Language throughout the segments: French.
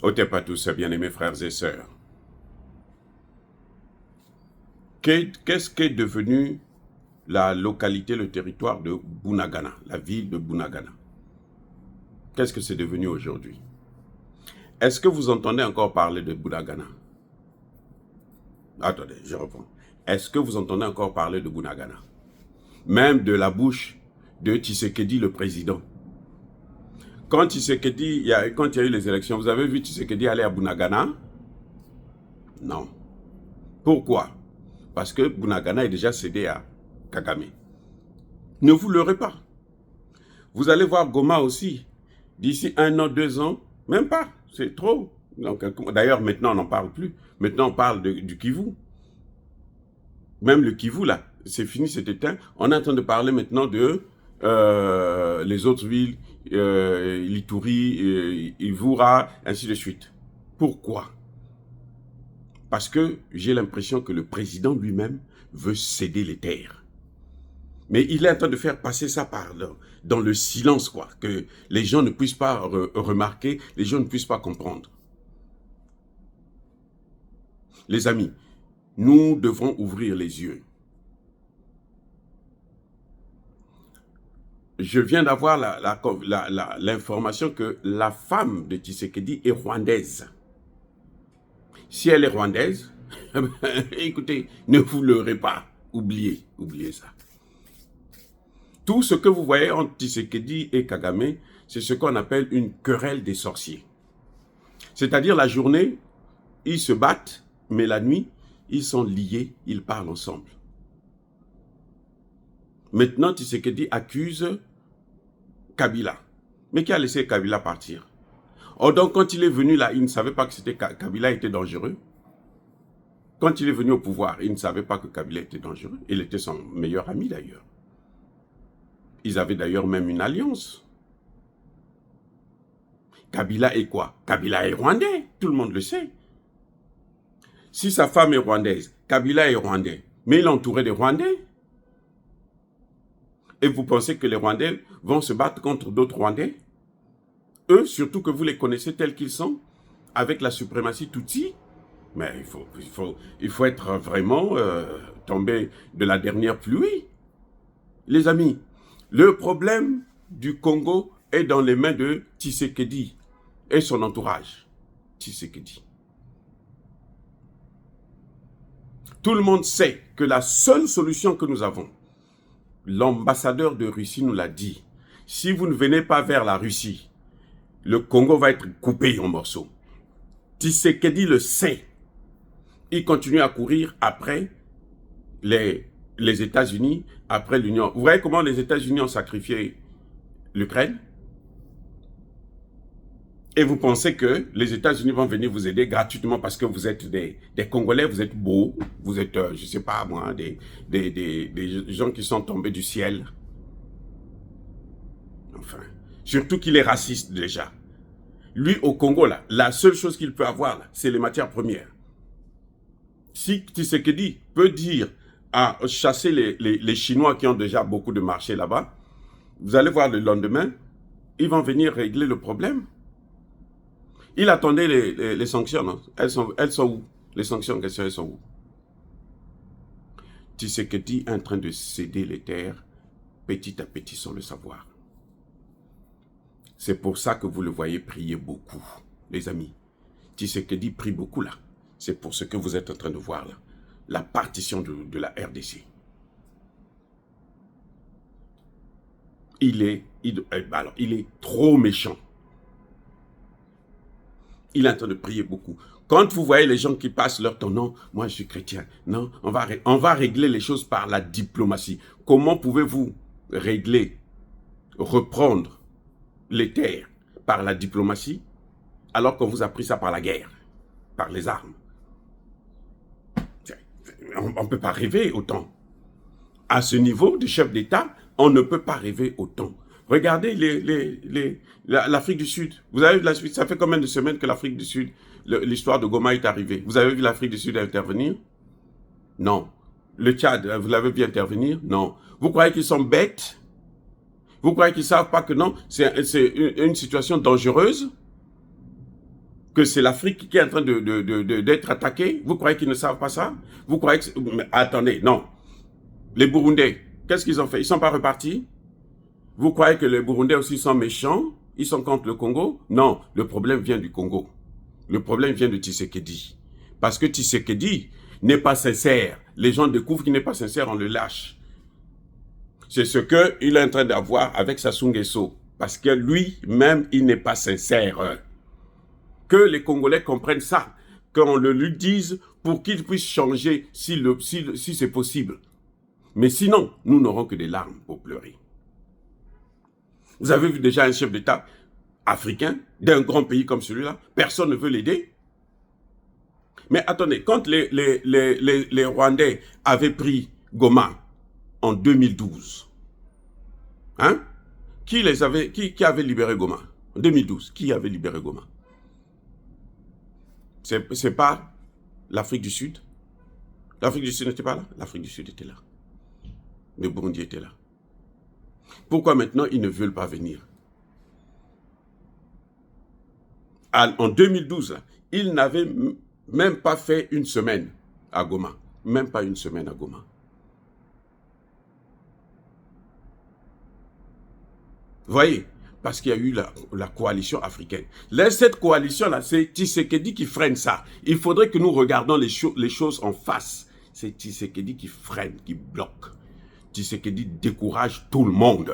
Otep à tous, bien-aimés frères et sœurs. Qu'est-ce qu'est devenu la localité, le territoire de Bunagana, la ville de Bunagana? Qu'est-ce que c'est devenu aujourd'hui? Est-ce que vous entendez encore parler de Bunagana? Attendez, je reprends. Est-ce que vous entendez encore parler de Bunagana? Même de la bouche de Tshisekedi, le président. Quand Tshisekedi, quand il y a eu les élections, vous avez vu Tshisekedi aller à Bunagana? Non. Pourquoi? Parce que Bunagana est déjà cédé à Kagame. Ne vous leurrez pas. Vous allez voir Goma aussi. D'ici 1 an, 2 ans, même pas. C'est trop. D'ailleurs, maintenant, on n'en parle plus. Maintenant, on parle du Kivu. Même le Kivu, là, c'est fini, c'est éteint. On est en train de parler maintenant de les autres villes, l'Ituri, Ivura, ainsi de suite. Pourquoi? Parce que j'ai l'impression que le président lui-même veut céder les terres. Mais il est en train de faire passer ça dans le silence, quoi. Que les gens ne puissent pas remarquer, les gens ne puissent pas comprendre. Les amis, nous devons ouvrir les yeux. Je viens d'avoir l'information que la femme de Tshisekedi est rwandaise. Si elle est rwandaise, écoutez, ne vous leurrez pas. Oubliez ça. Tout ce que vous voyez entre Tshisekedi et Kagame, c'est ce qu'on appelle une querelle des sorciers. C'est-à-dire la journée, ils se battent, mais la nuit, ils sont liés, ils parlent ensemble. Maintenant, Tshisekedi accuse Kabila. Mais qui a laissé Kabila partir? Oh, donc quand il est venu là, il ne savait pas que Kabila était dangereux. Quand il est venu au pouvoir, il ne savait pas que Kabila était dangereux. Il était son meilleur ami d'ailleurs. Ils avaient d'ailleurs même une alliance. Kabila est quoi? Kabila est rwandais, tout le monde le sait. Si sa femme est rwandaise, Kabila est rwandais, mais il est entouré des Rwandais. Et vous pensez que les Rwandais vont se battre contre d'autres Rwandais? Eux, surtout que vous les connaissez tels qu'ils sont, avec la suprématie Tutsi. Mais il faut être vraiment tombé de la dernière pluie. Les amis, le problème du Congo est dans les mains de Tshisekedi et son entourage. Tshisekedi. Tout le monde sait que la seule solution que nous avons, l'ambassadeur de Russie nous l'a dit, si vous ne venez pas vers la Russie, le Congo va être coupé en morceaux. Tshisekedi le sait. Il continue à courir après les États-Unis, après l'Union. Vous voyez comment les États-Unis ont sacrifié l'Ukraine? Et vous pensez que les États-Unis vont venir vous aider gratuitement parce que vous êtes des Congolais, vous êtes beaux, vous êtes, je ne sais pas moi, des gens qui sont tombés du ciel. Enfin, surtout qu'il est raciste déjà. Lui, au Congo, là, la seule chose qu'il peut avoir, c'est les matières premières. Si Tshisekedi peut dire à chasser les Chinois qui ont déjà beaucoup de marchés là-bas, vous allez voir le lendemain, ils vont venir régler le problème. Il attendait les sanctions, non? Elles sont où? Les sanctions, elles sont où? Tshisekedi est en train de céder les terres petit à petit sans le savoir. C'est pour ça que vous le voyez prier beaucoup, les amis. Tshisekedi prie beaucoup là. C'est pour ce que vous êtes en train de voir là. La partition de la RDC. Il est trop méchant. Il est en train de prier beaucoup. Quand vous voyez les gens qui passent leur temps, non, moi je suis chrétien, non, on va régler les choses par la diplomatie. Comment pouvez-vous régler, reprendre les terres par la diplomatie, alors qu'on vous a pris ça par la guerre, par les armes? On ne peut pas rêver autant. À ce niveau de chef d'État, on ne peut pas rêver autant. Regardez l'Afrique du Sud. Vous avez vu l'Afrique, ça fait combien de semaines que l'Afrique du Sud, l'histoire de Goma est arrivée? Vous avez vu l'Afrique du Sud intervenir? Non. Le Tchad, vous l'avez vu intervenir? Non. Vous croyez qu'ils sont bêtes? Vous croyez qu'ils ne savent pas que non, c'est une situation dangereuse? que c'est l'Afrique qui est en train d'être attaquée? Vous croyez qu'ils ne savent pas ça? Vous croyez que... Mais attendez, non. Les Burundais, qu'est-ce qu'ils ont fait? Ils ne sont pas repartis? Vous croyez que les Burundais aussi sont méchants? Ils sont contre le Congo? Non, le problème vient du Congo. Le problème vient de Tshisekedi. Parce que Tshisekedi n'est pas sincère. Les gens découvrent qu'il n'est pas sincère, on le lâche. C'est ce qu'il est en train d'avoir avec Sassou Nguesso. Parce que lui-même, il n'est pas sincère. Que les Congolais comprennent ça. Qu'on le lui dise pour qu'il puisse changer si c'est possible. Mais sinon, nous n'aurons que des larmes pour pleurer. Vous avez vu déjà un chef d'État africain d'un grand pays comme celui-là, personne ne veut l'aider. Mais attendez, quand les Rwandais avaient pris Goma en 2012, hein, qui avait libéré Goma en 2012? Qui avait libéré Goma? C'est pas l'Afrique du Sud? L'Afrique du Sud n'était pas là? L'Afrique du Sud était là. Le Burundi était là. Pourquoi maintenant ils ne veulent pas venir? En 2012, là, ils n'avaient même pas fait une semaine à Goma. Même pas une semaine à Goma. Vous voyez? Parce qu'il y a eu la coalition africaine. Là, cette coalition-là, c'est Tshisekedi qui freine ça. Il faudrait que nous regardions les choses en face. C'est Tshisekedi qui freine, qui bloque. Tshisekedi décourage tout le monde.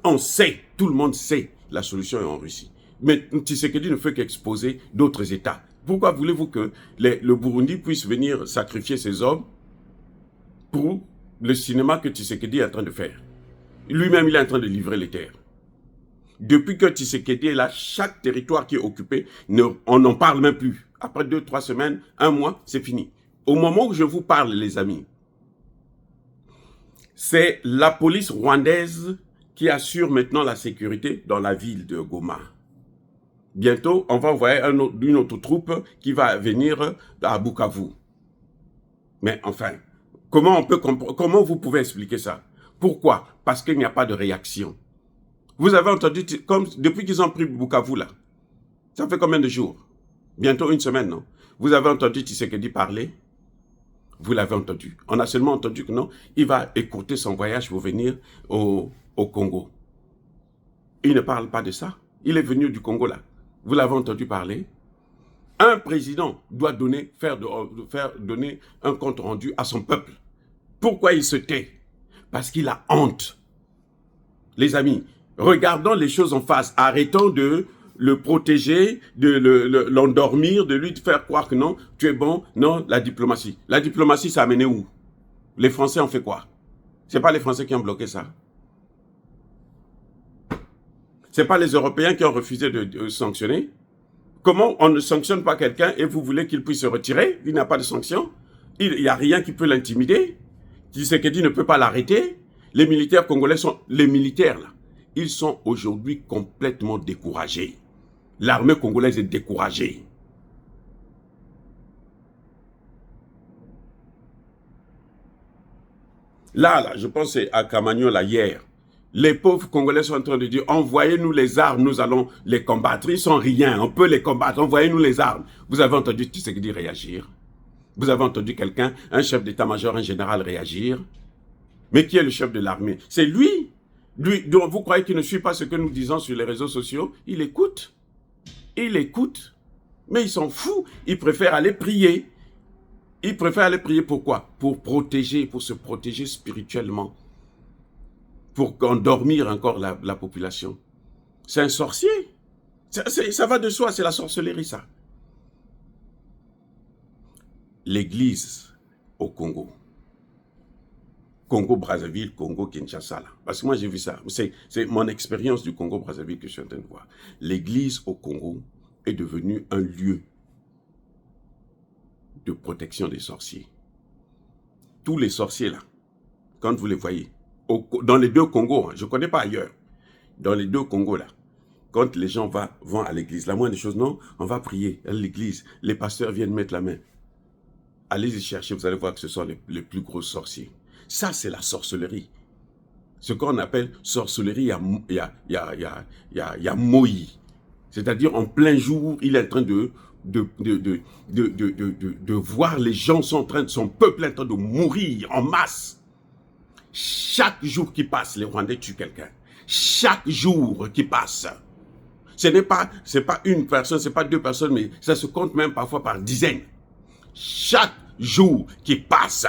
On sait, tout le monde sait, la solution est en Russie. Mais Tshisekedi ne fait qu'exposer d'autres États. Pourquoi voulez-vous que le Burundi puisse venir sacrifier ses hommes pour le cinéma que Tshisekedi est en train de faire? Lui-même, il est en train de livrer les terres. Depuis que Tshisekedi est là, chaque territoire qui est occupé, on n'en parle même plus. Après 2-3 semaines, 1 mois, c'est fini. Au moment où je vous parle, les amis, c'est la police rwandaise qui assure maintenant la sécurité dans la ville de Goma. Bientôt, on va envoyer une autre troupe qui va venir à Bukavu. Mais enfin, comment vous pouvez expliquer ça? Pourquoi? Parce qu'il n'y a pas de réaction. Vous avez entendu, depuis qu'ils ont pris Bukavu là, ça fait combien de jours? Bientôt 1 semaine, non? Vous avez entendu Tshisekedi parler? Vous l'avez entendu. On a seulement entendu que non, il va écourter son voyage pour venir au Congo. Il ne parle pas de ça. Il est venu du Congo là. Vous l'avez entendu parler? Un président doit donner un compte rendu à son peuple. Pourquoi il se tait? Parce qu'il a honte. Les amis, regardons les choses en face. Arrêtons de le protéger, de l'endormir, de lui faire croire que non, tu es bon. Non, la diplomatie. La diplomatie, ça a mené où? Les Français ont fait quoi? Ce n'est pas les Français qui ont bloqué ça. Ce n'est pas les Européens qui ont refusé de sanctionner. Comment on ne sanctionne pas quelqu'un et vous voulez qu'il puisse se retirer? Il n'a pas de sanction. Il n'y a rien qui peut l'intimider. Tshisekedi ne peut pas l'arrêter. Les militaires congolais sont... Les militaires, là, ils sont aujourd'hui complètement découragés. L'armée congolaise est découragée. Là, je pense à Kamagnon, là, hier. Les pauvres Congolais sont en train de dire, envoyez-nous les armes, nous allons les combattre. Ils sont rien, on peut les combattre, envoyez-nous les armes. Vous avez entendu Tshisekedi réagir? Vous avez entendu quelqu'un, un chef d'état-major, un général réagir? Mais qui est le chef de l'armée? C'est lui. Donc vous croyez qu'il ne suit pas ce que nous disons sur les réseaux sociaux? Il écoute. Il écoute. Mais il s'en fout. Il préfère aller prier. Il préfère aller prier pourquoi? Pour protéger, pour se protéger spirituellement. Pour endormir encore la population. C'est un sorcier. Ça va de soi, c'est la sorcellerie, ça. L'église au Congo. Congo-Brazzaville, Congo-Kinshasa. Parce que moi, j'ai vu ça. C'est mon expérience du Congo-Brazzaville que je suis en train de voir. L'église au Congo est devenue un lieu de protection des sorciers. Tous les sorciers, là, quand vous les voyez, dans les 2 Congos, hein, je ne connais pas ailleurs, dans les 2 Congos, là, quand les gens vont à l'église, la moindre des choses, non, on va prier à l'église, les pasteurs viennent mettre la main. Allez-y chercher, vous allez voir que ce sont les plus gros sorciers. Ça, c'est la sorcellerie. Ce qu'on appelle sorcellerie, il y a Moï. C'est-à-dire en plein jour, il est en train de voir les gens sont en train de, son peuple est en train de mourir en masse. Chaque jour qui passe, les Rwandais tuent quelqu'un. Chaque jour qui passe. C'est pas une personne, c'est pas deux personnes, mais ça se compte même parfois par dizaines. Chaque jour qui passe,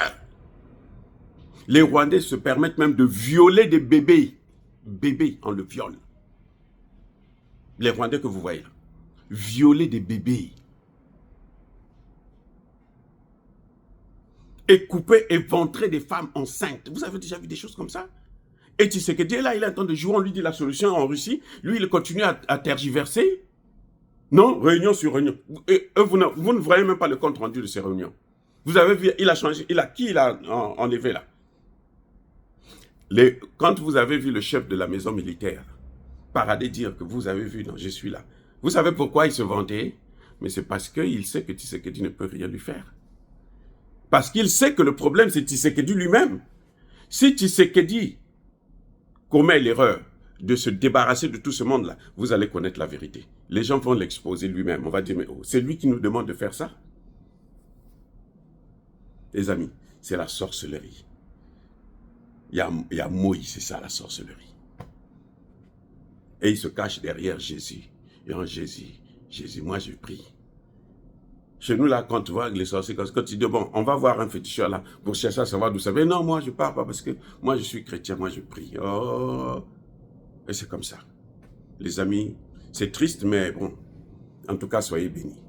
les Rwandais se permettent même de violer des bébés. Bébés, on le viole. Les Rwandais que vous voyez là. Violer des bébés. Et couper, éventrer des femmes enceintes. Vous avez déjà vu des choses comme ça? Et Tshisekedi est là, il est en train de jouer, on lui dit la solution en Russie. Lui, il continue à tergiverser. Non, réunion sur réunion. Et vous ne voyez même pas le compte rendu de ces réunions. Vous avez vu, il a changé. Qui il a enlevé là? Quand vous avez vu le chef de la maison militaire parader dire que vous avez vu, non, je suis là. Vous savez pourquoi il se vantait? Mais c'est parce qu'il sait que Tshisekedi ne peut rien lui faire. Parce qu'il sait que le problème, c'est Tshisekedi lui-même. Si Tshisekedi commet l'erreur de se débarrasser de tout ce monde-là, vous allez connaître la vérité. Les gens vont l'exposer lui-même. On va dire, mais oh, c'est lui qui nous demande de faire ça. Les amis, c'est la sorcellerie. Il y a Moïse, c'est ça la sorcellerie. Et il se cache derrière Jésus. Et en Jésus, moi je prie. Chez nous, là, quand tu vois les sorciers, quand tu dis, bon, on va voir un féticheur là, pour chercher à savoir d'où ça vient. Non, moi, je ne pars pas parce que moi, je suis chrétien, moi, je prie. Oh, et c'est comme ça. Les amis, c'est triste, mais bon, en tout cas, soyez bénis.